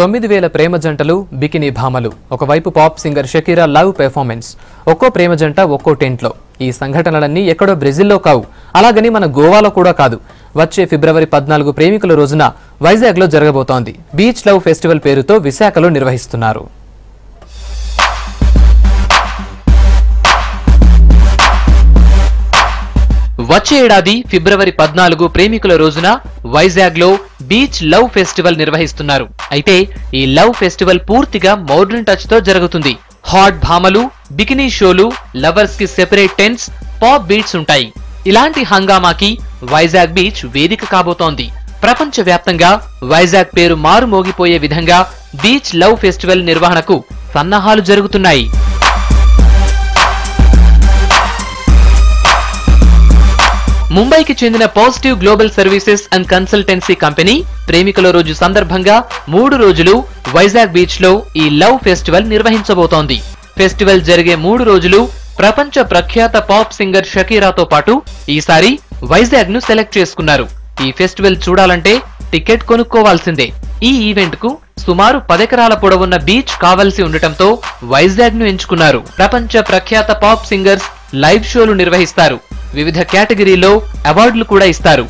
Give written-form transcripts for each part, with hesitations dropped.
9000 ప్రేమ జంటలు బికినీ భామలు ఒకవైపు pop singer Shakira love performance ఒక్కో ప్రేమ జంట ఒక్కో టెంట్లో ఈ సంఘటనలన్నీ ఎక్కడో బ్రెజిల్లో కావు అలాగని మన గోవాలో కూడా కాదు వచ్చే ఫిబ్రవరి 14 ప్రేమికుల రోజున వైజాగ్లో జరగబోతోంది బీచ్ లవ్ ఫెస్టివల్ పేరుతో విశాఖలో నిర్వహిస్తున్నారు వచ్చే ఏడాది ఫిబ్రవరి 14 ప్రేమికుల రోజున వైజాగ్ లో బీచ్ లవ్ ఫెస్టివల్ నిర్వహిస్తున్నారు అయితే ఈ లవ్ ఫెస్టివల్ పూర్తిగా మోడర్న్ టచ్ తో జరుగుతుంది హాట్ భామలు బికినీ షోలు లవర్స్ కి సెపరేట్ టెంట్స్ పాప్ బీట్స్ ఉంటాయి ఇలాంటి హంగామాకి వైజాగ్ బీచ్ వేదిక కాబోతోంది ప్రపంచవ్యాప్తంగా వైజాగ్ పేరు మారుమోగిపోయే విధంగా బీచ్ లవ్ ఫెస్టివల్ నిర్వహణకు సన్నాహాలు జరుగుతున్నాయి ముంబైకి చెందిన positive global services and consultancy company ప్రేమికుల రోజు సందర్భంగా 3 రోజులు వైజాగ్ బీచ్ లో ఈ లవ్ ఫెస్టివల్ నిర్వహించబోతోంది ఫెస్టివల్ జరిగే 3 రోజులు ప్రపంచ ప్రఖ్యాత పాప్ సింగర్ షకీరాతో పాటు ఈసారి వైజాగ్ ను సెలెక్ట్ చేసుకున్నారు ఈ ఫెస్టివల్ చూడాలంటే టికెట్ కొనుక్కోవాల్సిందే ఈ ఈవెంట్ కు సుమారు 10 ఎకరాల పొడవున్న బీచ్ కావలసి ఉండటంతో వైజాగ్ ను ఎంచుకున్నారు ప్రపంచ ప్రఖ్యాత పాప్ సింగర్స్ లైవ్ షోలు నిర్వహిస్తారు వివిధ కేటగిరీలో అవార్డులు కూడా ఇస్తారు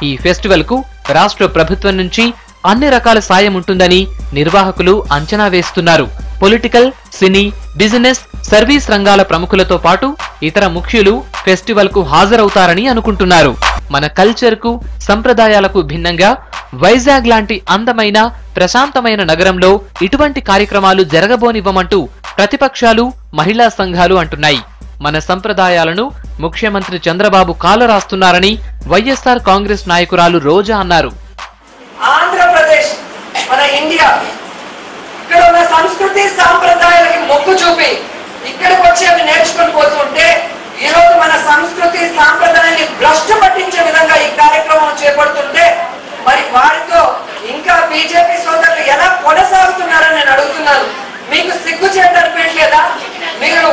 ఈ ఫెస్టివల్ కు రాష్ట్ర ప్రభుత్వం నుంచి అన్ని రకాల సాయం ఉంటుందని నిర్వాహకులు అంచనా వేస్తున్నారు పొలిటికల్ సినీ బిజినెస్ సర్వీస్ రంగాల ప్రముఖులతో పాటు ఇతర ముఖ్యులు ఫెస్టివల్ కు హాజరవుతారని అనుకుంటున్నారు మన కల్చర్ కు సంప్రదాయాలకు భిన్నంగా వైజాగ్ లాంటి అందమైన ప్రశాంతమైన నగరంలో ఇటువంటి కార్యక్రమాలు జరగబోనివ్వమంటూ ప్రతిపక్షాలు మహిళా సంఘాలు అంటున్నాయి మన సంప్రదాయాలను ముఖ్యమంత్రి చంద్రబాబు కాలరాస్తున్నారని వైఎస్ఆర్ కాంగ్రెస్ నాయకురాలు రోజా అన్నారు ఆంధ్రప్రదేశ్ మన ఇండియా ఇక్కడ ఉన్న సంస్కృతి సాంప్రదాయాలకి మొగ్గు చూపి ఇక్కడికి వచ్చి అవి నేర్చుకుని పోతుంటే ఈ రోజు మన సంస్కృతి సాంప్రదాయాన్ని భ్రష్టు పట్టించే విధంగా ఈ కార్యక్రమం చేపడుతుంటే మరి వారితో ఇంకా బీజేపీ సోదరులు ఎలా కొనసాగుతున్నారని నేను అడుగుతున్నాను మీకు సిగ్గు చేయట్లేదా మీరు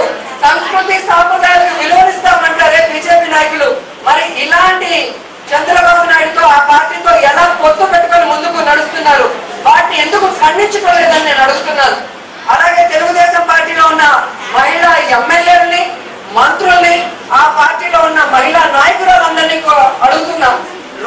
సంస్కృతి సాంప్రదాయాలకు విలువనిస్తామంటారే బీజేపీ నాయకులు మరి ఇలాంటి చంద్రబాబు నాయుడుతో ఆ పార్టీతో ఎలా పొత్తు పెట్టుకొని ముందుకు నడుస్తున్నారు వాటిని ఎందుకు ఖండించుకోలేదని నేను అడుగుతున్నాను అలాగే తెలుగుదేశం పార్టీలో ఉన్న మహిళా ఎమ్మెల్యేలని మంత్రుల్ని ఆ పార్టీలో ఉన్న మహిళా నాయకులందరినీ అడుగుతున్నాం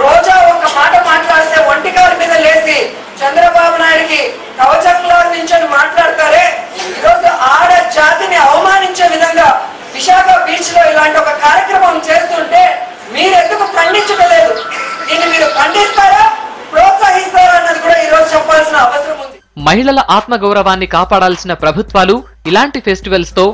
రోజా ఒక మాట మాట్లాడితే ఒంటికాల మీద లేసి చంద్రబాబు నాయుడికి కవచంలో నుంచి మాట్లాడతారే ఈరోజు ఆడ జాతిని అవమానించే విధంగా విశాఖ బీచ్ లో ఇలాంటి ఒక కార్యక్రమం చేస్తుంటే మీరు ఎందుకు ఖండించలేదు దీన్ని మీరు ఖండిస్తారా ప్రోత్సహిస్తారా అన్నది కూడా ఈరోజు చెప్పాల్సిన అవసరం ఉంది మహిళల ఆత్మగౌరవాన్ని కాపాడాల్సిన ప్రభుత్వాలు ఇలాంటి ఫెస్టివల్స్ తో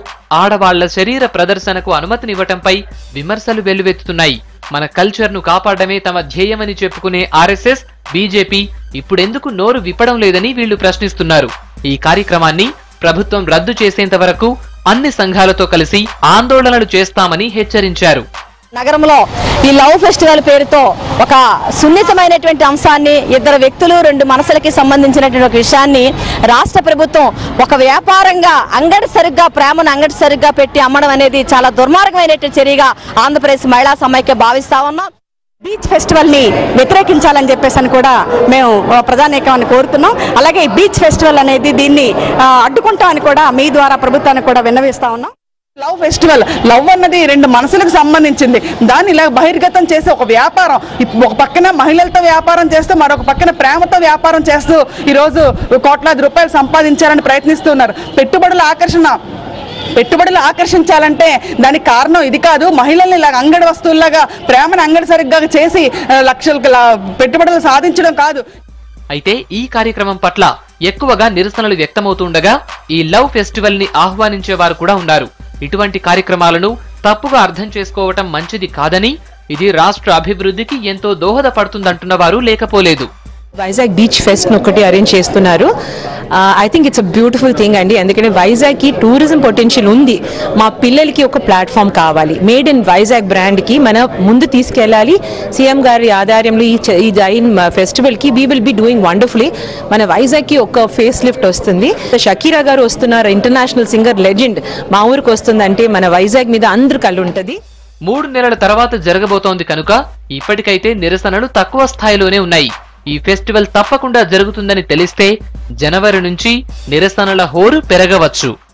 ఆడవాళ్ల శరీర ప్రదర్శనకు అనుమతినివ్వటంపై విమర్శలు వెల్లువెత్తుతున్నాయి మన కల్చర్ ను కాపాడమే తమ ధ్యేయమని చెప్పుకునే ఆర్ఎస్ఎస్ బీజేపీ ఇప్పుడెందుకు నోరు విప్పడం లేదని వీళ్లు ప్రశ్నిస్తున్నారు ఈ కార్యక్రమాన్ని ప్రభుత్వం రద్దు చేసేంత వరకు అన్ని సంఘాలతో కలిసి ఆందోళనలు చేస్తామని హెచ్చరించారు నగరంలో ఈ లవ్ ఫెస్టివల్ పేరుతో ఒక సున్నితమైనటువంటి అంశాన్ని ఇద్దరు వ్యక్తులు 2 మనసులకి సంబంధించినటువంటి ఒక విషయాన్ని రాష్ట్ర ప్రభుత్వం ఒక వ్యాపారంగా అంగడి సరిగ్గా ప్రేమను అంగడి సరిగ్గా పెట్టి అమ్మడం అనేది చాలా దుర్మార్గమైనటువంటి చర్యగా ఆంధ్రప్రదేశ్ మహిళా సమైక్య భావిస్తా ఉన్నాం బీచ్ ఫెస్టివల్ ని వ్యతిరేకించాలని చెప్పేసి కూడా మేము ప్రధానికాన్ని కోరుతున్నాం అలాగే ఈ బీచ్ ఫెస్టివల్ అనేది దీన్ని అడ్డుకుంటామని కూడా మీ ద్వారా ప్రభుత్వానికి కూడా విన్నవిస్తా ఉన్నాం లవ్ ఫెస్టివల్ లవ్ అన్నది 2 మనసులకు సంబంధించింది దాన్ని ఇలా బహిర్గతం చేసి ఒక వ్యాపారం ఒక పక్కన మహిళలతో వ్యాపారం చేస్తూ మరొక పక్కన ప్రేమతో వ్యాపారం చేస్తూ ఈరోజు కోట్లాది రూపాయలు సంపాదించాలని ప్రయత్నిస్తున్నారు పెట్టుబడులు ఆకర్షించాలంటే దానికి కారణం ఇది కాదు మహిళల్ని ఇలా అంగడి వస్తువుల్లాగా ప్రేమను అంగడి సరిగ్గా చేసి లక్షల పెట్టుబడులు సాధించడం కాదు అయితే ఈ కార్యక్రమం పట్ల ఎక్కువగా నిరసనలు వ్యక్తమవుతుండగా ఈ లవ్ ఫెస్టివల్ ని ఆహ్వానించే వారు కూడా ఉన్నారు ఇటువంటి కార్యక్రమాలను తప్పుగా అర్థం చేసుకోవటం మంచిది కాదని ఇది రాష్ట్ర అభివృద్ధికి ఎంతో దోహదపడుతుందంటున్న వారు లేకపోలేదు వైజాగ్ బీచ్ ఫెస్ట్ ఒకటి అరేంజ్ చేస్తున్నారు I think it's a beautiful thing అండి ఎందుకంటే వైజాగ్కి టూరిజం పొటెన్షియల్ ఉంది మా పిల్లలకి ఒక ప్లాట్ఫామ్ కావాలి మేడ్ ఇన్ వైజాగ్ బ్రాండ్కి మన ముందు తీసుకెళ్ళాలి సీఎం గారి ఆధ్వర్యంలో ఈ జైన్ ఫెస్టివల్కి we will be doing wonderfully మన వైజాగ్కి ఒక ఫేస్ లిఫ్ట్ వస్తుంది షకీరా గారు వస్తున్నారు ఇంటర్నేషనల్ సింగర్ లెజెండ్ మా ఊరికి వస్తుందంటే మన వైజాగ్ మీద అందరు కళ్ళు ఉంటుంది 3 నెలల తర్వాత జరగబోతోంది కనుక ఇప్పటికైతే నిరసనలు తక్కువ స్థాయిలోనే ఉన్నాయి ఈ ఫెస్టివల్ తప్పకుండా జరుగుతుందని తెలిస్తే జనవరి నుంచి నిరసనల హోరు పెరగవచ్చు.